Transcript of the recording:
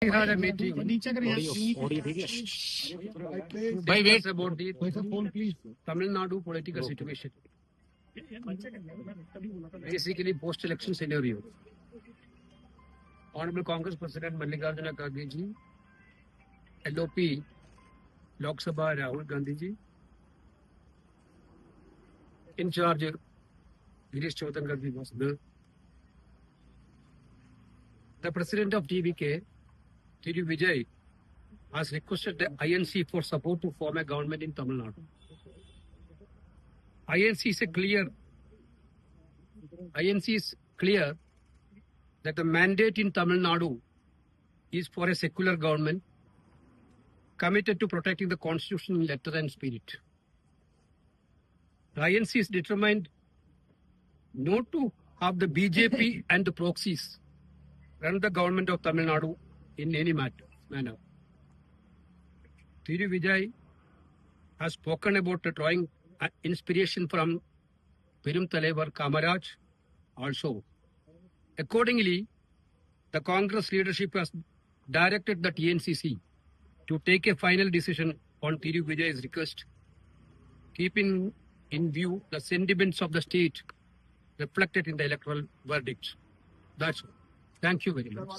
We had a meeting by wait about the Tamil Nadu political situation. Basically, post-election scenario. Honorable Congress President Mallikarjuna Kharge ji, LOP Lok Sabha Rahul Gandhi ji, in charge Girish Choudhary ji was there. The President of TVK, Thiru Vijay, has requested the INC for support to form a government in Tamil Nadu. INC is clear that the mandate in Tamil Nadu is for a secular government committed to protecting the constitution in letter and spirit. The INC is determined not to have the BJP and the proxies run the government of Tamil Nadu in any manner. Thiru Vijay has spoken about drawing inspiration from Perum Thalaivar Kamaraj also. Accordingly, the Congress leadership has directed the TNCC to take a final decision on Thiru Vijay's request, keeping in view the sentiments of the state reflected in the electoral verdict. That's all. Thank you very much.